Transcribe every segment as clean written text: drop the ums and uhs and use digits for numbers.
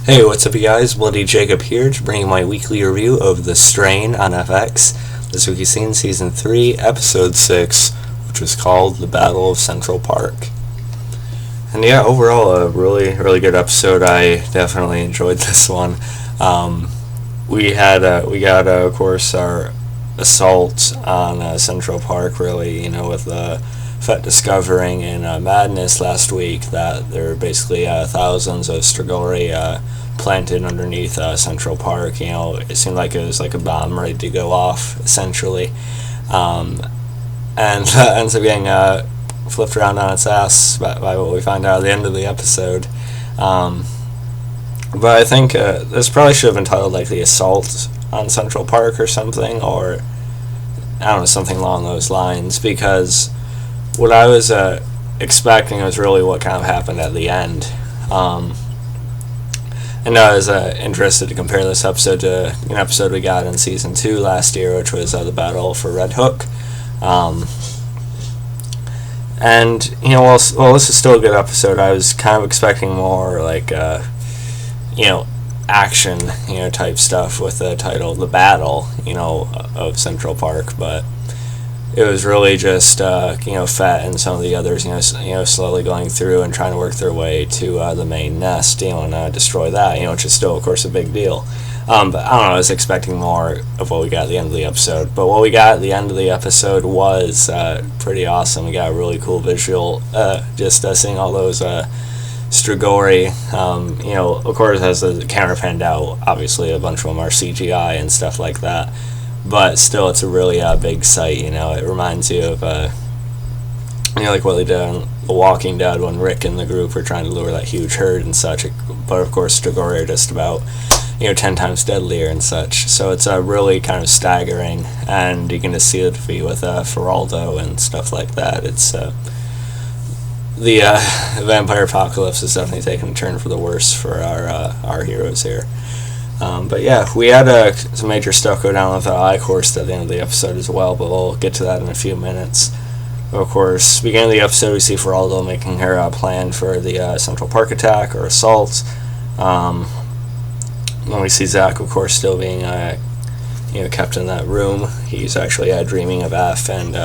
Hey, what's up, you guys? Bloody Jacob here to bring you my weekly review of The Strain on FX. This week you've seen Season 3, Episode 6, which was called The Battle of Central Park. And yeah, overall, a really good episode. I definitely enjoyed this one. We got, of course, our assault on Central Park, really, with Fett discovering in Madness last week that there were basically thousands of strigori planted underneath Central Park. It seemed like it was like a bomb ready to go off, essentially. And ends up getting flipped around on its ass by what we find out at the end of the episode. But I think this probably should have been titled like The Assault on Central Park or something, or I don't know, something along those lines, because what I was expecting was really what kind of happened at the end. And I was interested to compare this episode to an episode we got in Season 2 last year, which was the Battle for Red Hook. And, while this is still a good episode, I was kind of expecting more, like, action, type stuff with the title The Battle, of Central Park, but it was really just, Fett and some of the others, slowly going through and trying to work their way to the main nest, and destroy that, which is still, of course, a big deal. But I don't know, I was expecting more of what we got at the end of the episode. But what we got at the end of the episode was pretty awesome. We got a really cool visual, just seeing all those strigori. Of course, as the camera panned out, obviously a bunch of them are CGI and stuff like that. But still, it's a really big sight. It reminds you of like what they did on The Walking Dead when Rick and the group were trying to lure that huge herd and such. But of course, strigori are just about 10 times deadlier and such. So it's really kind of staggering, and you can just see the defeat with Feraldo and stuff like that. It's the vampire apocalypse is definitely taking a turn for the worse for our heroes here. But yeah, we had some major stuff go down with Eichorst at the end of the episode as well, but we'll get to that in a few minutes. Of course, beginning of the episode, we see Feraldo making her plan for the Central Park attack or assault. When we see Zach, of course, still being kept in that room, he's actually dreaming of Eph, and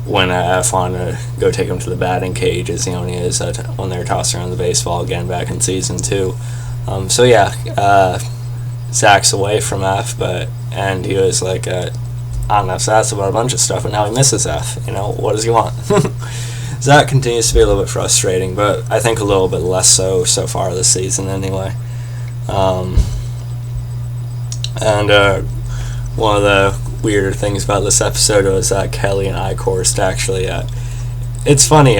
when Eph wanted to go take him to the batting cage, as when he is when they're tossing around the baseball again back in Season 2. So yeah, Zach's away from Eph, and he was like on Eph's ass about a bunch of stuff, and now he misses Eph. What does he want? Zach continues to be a little bit frustrating, but I think a little bit less so far this season anyway. And one of the weirder things about this episode was Kelly and Eichorst actually. It's funny.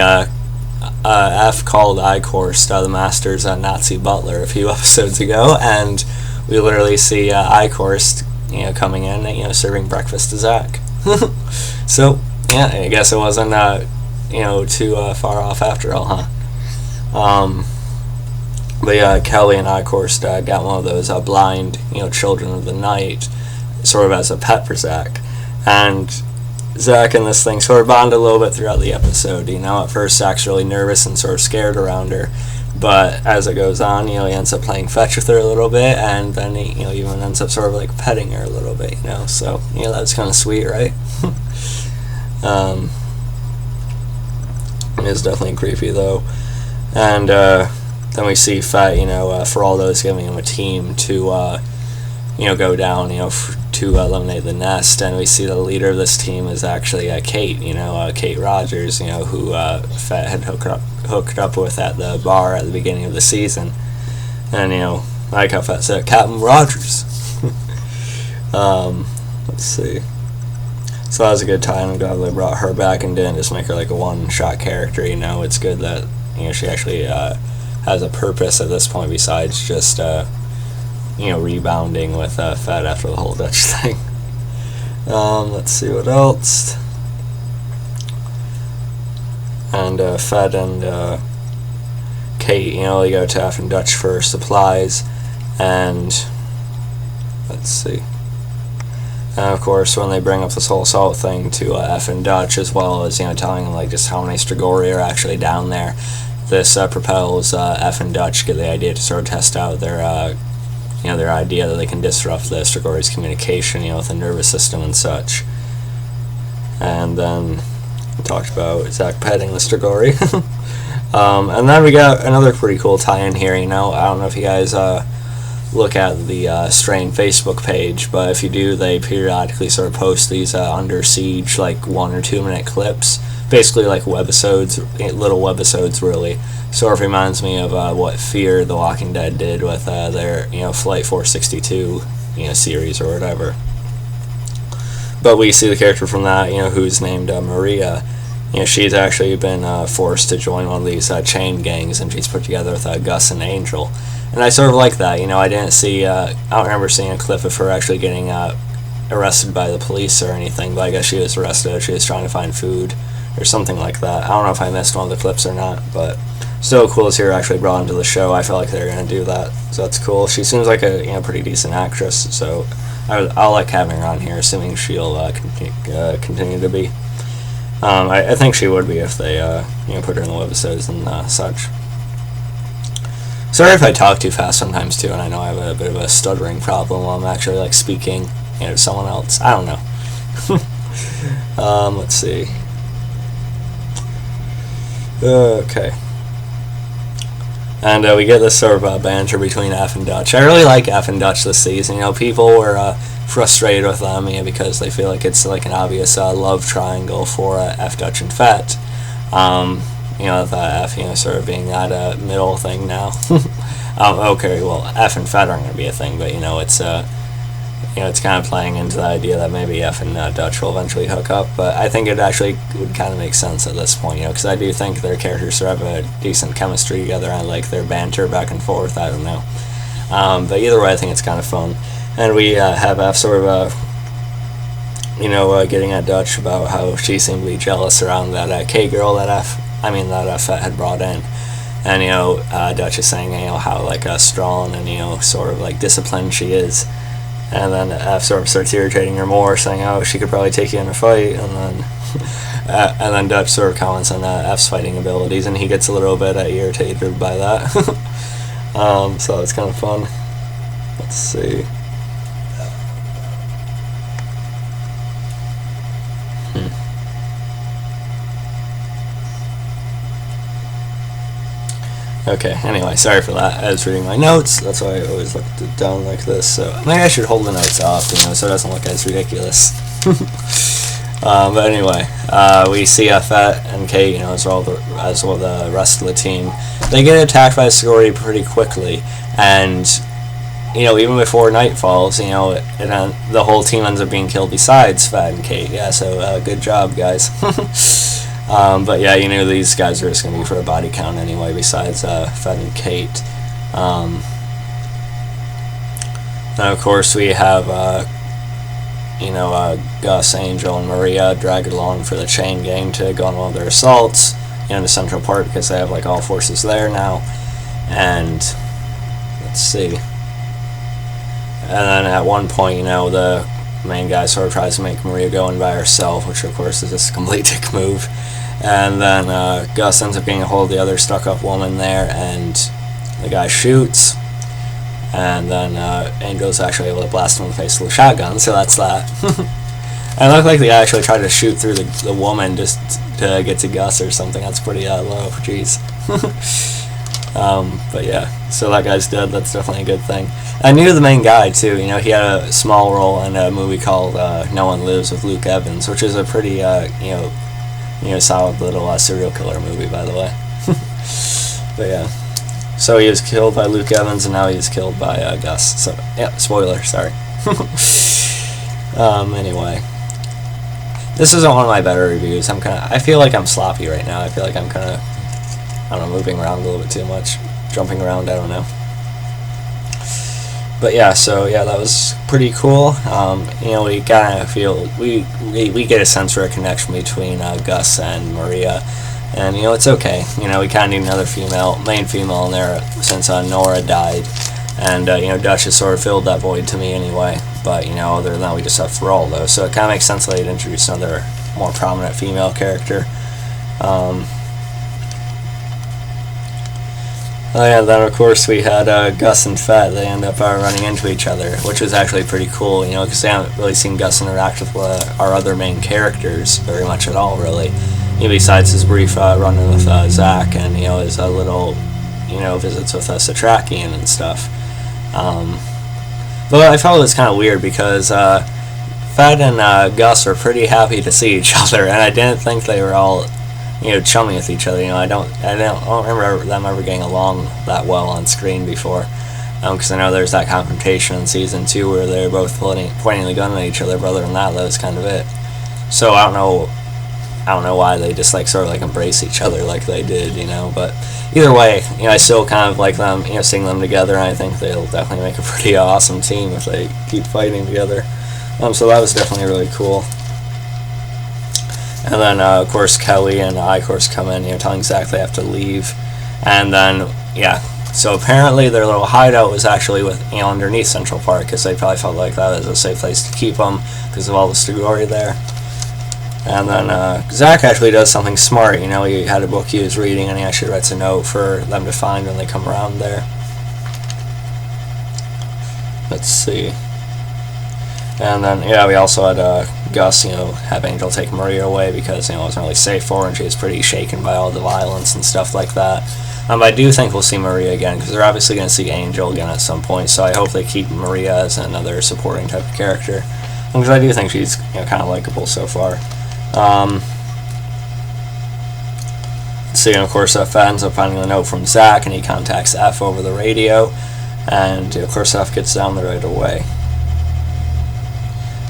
F called Eichorst the Master's Nazi butler a few episodes ago, and we literally see Eichorst, coming in, serving breakfast to Zach. So yeah, I guess it wasn't too far off after all, huh? But yeah, Kelly and Eichorst got one of those blind, children of the night, sort of as a pet for Zach, and Zach and this thing sort of bond a little bit throughout the episode. At first Zach's really nervous and sort of scared around her, but as it goes on, he ends up playing fetch with her a little bit, and then he, even ends up sort of like petting her a little bit, so, that's kind of sweet, right? It's definitely creepy, though. And, then we see Fett, Feraldo's giving him a team to, go down, to eliminate the nest, and we see the leader of this team is actually Kate, Kate Rogers, who Fett had hooked up with at the bar at the beginning of the season. And, like how Fett said, Captain Rogers. Let's see. So that was a good time. I'm glad they brought her back and didn't just make her like a one-shot character. It's good that, she actually has a purpose at this point besides just rebounding with Fett after the whole Dutch thing. Let's see what else. And Fett and Kate, they go to Eph and Dutch for supplies, and let's see. And of course, when they bring up this whole assault thing to Eph and Dutch, as well as telling them like just how many strigori are actually down there, this propels Eph and Dutch get the idea to sort of test out their their idea that they can disrupt the strigori's communication, with the nervous system and such. And then we talked about Zach petting the strigori. And then we got another pretty cool tie-in here. I don't know if you guys look at the Strain Facebook page, but if you do, they periodically sort of post these Under Siege, like 1 or 2 minute clips, basically like webisodes, little webisodes really. Sort of reminds me of what Fear the Walking Dead did with their Flight 462 series or whatever. But we see the character from that, who's named Maria. She's actually been forced to join one of these chain gangs, and she's put together with Gus and Angel. And I sort of like that. I didn't see, I don't remember seeing a clip of her actually getting arrested by the police or anything, but I guess she was arrested as she was trying to find food or something like that. I don't know if I missed one of the clips or not, but still cool to see her actually brought into the show. I feel like they're going to do that, so that's cool. She seems like a pretty decent actress, so I'll like having her on here, assuming she'll continue to be. I think she would be if they put her in the webisodes and such. Sorry if I talk too fast sometimes too, and I know I have a bit of a stuttering problem while I'm actually like speaking to someone else. I don't know. Let's see. Okay. And we get this sort of banter between Eph and Dutch. I really like Eph and Dutch this season. People were frustrated with them because they feel like it's like an obvious love triangle for Eph, Dutch, and Fett. With Eph, sort of being that middle thing now. Okay, well, Eph and Fett aren't going to be a thing, but it's kind of playing into the idea that maybe Eph and Dutch will eventually hook up. But I think it actually would kind of make sense at this point, because I do think their characters sort of have a decent chemistry together. I like their banter back and forth. I don't know, but either way, I think it's kind of fun. And we have Eph sort of getting at Dutch about how she seemed to be jealous around that K girl that Fett had brought in. And Dutch is saying how like strong and sort of like disciplined she is. And then Eph sort of starts irritating her more, saying, she could probably take you in a fight. And then Dutch sort of comments on F's fighting abilities, and he gets a little bit irritated by that. So it's kind of fun. Let's see. Okay, anyway, sorry for that. I was reading my notes. That's why I always look down like this. So maybe I should hold the notes up, so it doesn't look as ridiculous. But anyway, we see Fett and Kate, as well the rest of the team. They get attacked by the strigori pretty quickly, and even before night falls, the whole team ends up being killed besides Fett and Kate. Yeah, so good job, guys. But yeah, these guys are just going to be for a body count anyway, besides Fett and Kate. And of course we have, Gus, Angel, and Maria dragged along for the chain gang to go on one of their assaults, to Central Park, because they have like all forces there now. And let's see. And then at one point, the main guy sort of tries to make Maria go in by herself, which of course is just a complete dick move. And then Gus ends up getting a hold of the other stuck-up woman there, and the guy shoots. And then Angel's actually able to blast him in the face with a shotgun, so that's that. And it looked like the guy actually tried to shoot through the woman just to get to Gus or something. That's pretty low, jeez. But yeah, so that guy's dead. That's definitely a good thing. I knew the main guy too. He had a small role in a movie called No One Lives with Luke Evans, which is a pretty solid little serial killer movie, by the way. But yeah, so he was killed by Luke Evans, and now he's killed by Gus. So yeah, spoiler. Sorry. Anyway, this isn't one of my better reviews. I feel like I'm sloppy right now. I feel like I'm kind of, I don't know, moving around a little bit too much, jumping around. I don't know. But yeah, so yeah, that was pretty cool. We kind of feel we get a sense for a connection between Gus and Maria, and it's okay. We kind of need another main female in there since Nora died, and Dutch has sort of filled that void to me anyway. But other than that, we just have Feraldo, so it kind of makes sense that they'd introduce another more prominent female character. Oh yeah, then of course we had Gus and Fett. They end up running into each other, which was actually pretty cool, because they haven't really seen Gus interact with our other main characters very much at all, really. Besides his brief run-in with Zach and his little visits with Satrakian and stuff. But I felt it was kind of weird because Fett and Gus were pretty happy to see each other, and I didn't think they were all chummy with each other. I don't remember them ever getting along that well on screen before. Because I know there's that confrontation in season 2 where they're both pointing the gun at each other, but other than that was kind of it. So I don't know why they just sort of embrace each other like they did, but either way, I still kind of like them, seeing them together, and I think they'll definitely make a pretty awesome team if they keep fighting together. So that was definitely really cool. And then, of course, Kelly and Eichorst come in, telling Zach they have to leave. And then, yeah, so apparently their little hideout was actually underneath Central Park, because they probably felt like that was a safe place to keep them because of all the strigori there. And then Zach actually does something smart, he had a book he was reading, and he actually writes a note for them to find when they come around there. Let's see. And then, yeah, we also had Gus, have Angel take Maria away because, it wasn't really safe for her, and she was pretty shaken by all the violence and stuff like that. But I do think we'll see Maria again, because they're obviously going to see Angel again at some point, so I hope they keep Maria as another supporting type of character. Because I do think she's, kind of likable so far. So, of course, Fett ends up finding a note from Zach, and he contacts Eph over the radio, and, of course, Eph gets down there right away.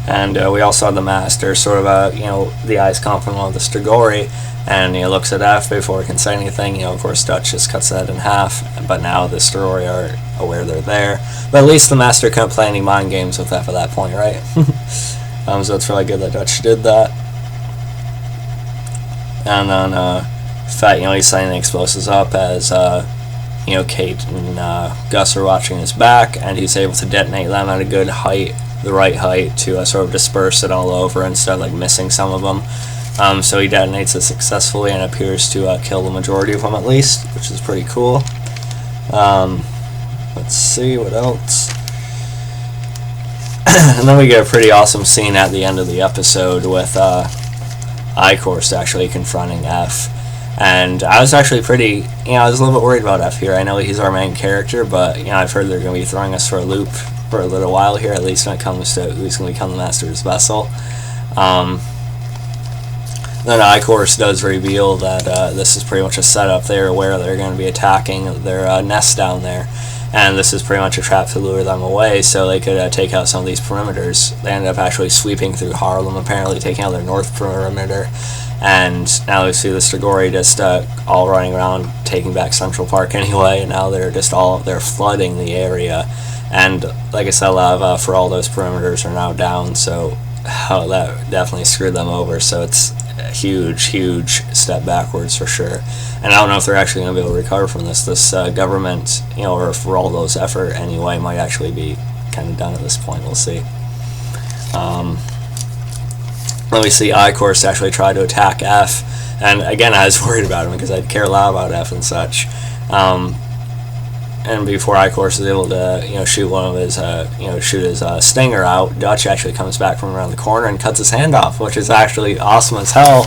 And we also had the Master sort of, the eyes come from one of the strigori, and he looks at Eph before he can say anything. Of course, Dutch just cuts that in half, but now the strigori are aware they're there. But at least the Master couldn't play any mind games with Eph at that point, right? So it's really good that Dutch did that. And then Fett, he's setting the explosives up as, Kate and Gus are watching his back, and he's able to detonate them at a good height, the right height, to sort of disperse it all over instead of missing some of them. So he detonates it successfully and appears to kill the majority of them at least, which is pretty cool. Let's see what else. And then we get a pretty awesome scene at the end of the episode with Eichorst actually confronting Eph. And I was actually pretty, I was a little bit worried about Eph here. I know he's our main character, but, I've heard they're going to be throwing us for a loop for a little while here, at least when it comes to who's going to become the Master's vessel. Then Eichorst does reveal that this is pretty much a setup. They're aware they're going to be attacking their nest down there, and this is pretty much a trap to lure them away so they could take out some of these perimeters. They ended up actually sweeping through Harlem, apparently taking out their north perimeter, and now we see the strigori just all running around taking back Central Park anyway, and now they're flooding the area. And like I said, a lot of Feraldo's perimeters are now down, so that definitely screwed them over. So it's a huge step backwards for sure. And I don't know if they're actually going to be able to recover from this. This government, or Feraldo's effort anyway, might actually be kind of done at this point. We'll see. Then we see Eichorst actually try to attack Eph, and again I was worried about him because I care a lot about Eph and such. And before Eichorst is able to, shoot one of his, shoot his stinger out, Dutch actually comes back from around the corner and cuts his hand off, which is actually awesome as hell.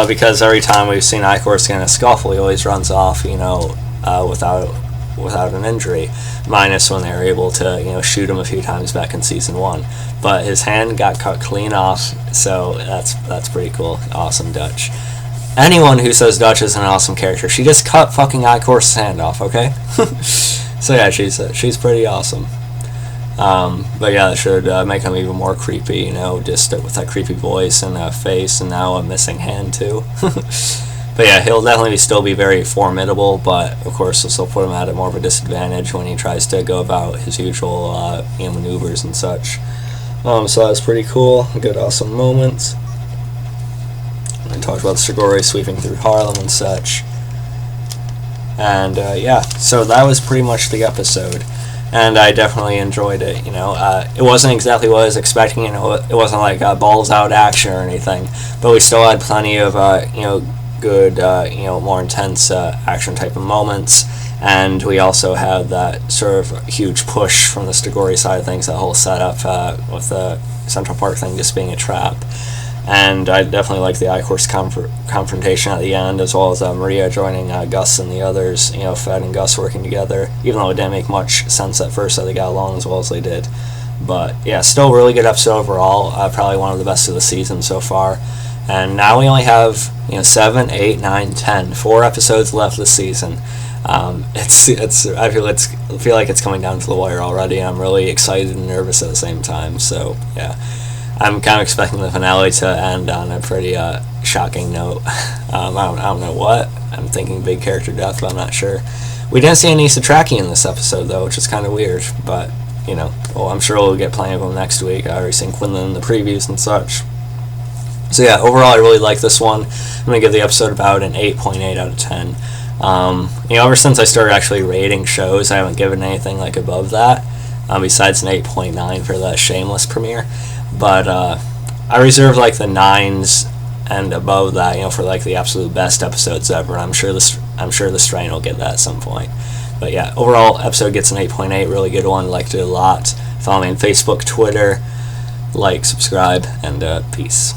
Because every time we've seen Eichorst get in a scuffle, he always runs off, without an injury, minus when they were able to, shoot him a few times back in season 1. But his hand got cut clean off, so that's pretty cool. Awesome, Dutch. Anyone who says Dutch is an awesome character, she just cut fucking Eichorst's hand off, okay? So yeah, she's pretty awesome. But yeah, that should make him even more creepy, just with that creepy voice and face, and now a missing hand too. But yeah, he'll definitely still be very formidable, but of course this will put him at more of a disadvantage when he tries to go about his usual maneuvers and such. So that was pretty cool, a good awesome moment. I talked about the strigori sweeping through Harlem and such. And yeah, so that was pretty much the episode. And I definitely enjoyed it, It wasn't exactly what I was expecting, it wasn't like balls out action or anything. But we still had plenty of, good, more intense action type of moments. And we also had that sort of huge push from the strigori side of things, that whole setup with the Central Park thing just being a trap. And I definitely like the Eichorst confrontation at the end, as well as Maria joining Gus and the others, Fed and Gus working together, even though it didn't make much sense at first that they got along as well as they did. But yeah, still really good episode overall, probably one of the best of the season so far. And now we only have 7, 8, 9, 10, 4 episodes left this season. I feel like it's coming down to the wire already, and I'm really excited and nervous at the same time. So yeah, I'm kind of expecting the finale to end on a pretty shocking note. I don't know what. I'm thinking big character death, but I'm not sure. We didn't see any Satraki in this episode though, which is kind of weird. But well, I'm sure we'll get plenty of them next week. I already seen Quinlan in the previews and such. So yeah, overall I really like this one. I'm gonna give the episode about an 8.8 out of 10. Ever since I started actually rating shows, I haven't given anything like above that, besides an 8.9 for the Shameless premiere. But I reserve like the 9s and above that, for like the absolute best episodes ever. I'm sure the Strain will get that at some point. But yeah, overall episode gets an 8.8, really good one. Liked it a lot. Follow me on Facebook, Twitter, like, subscribe, and peace.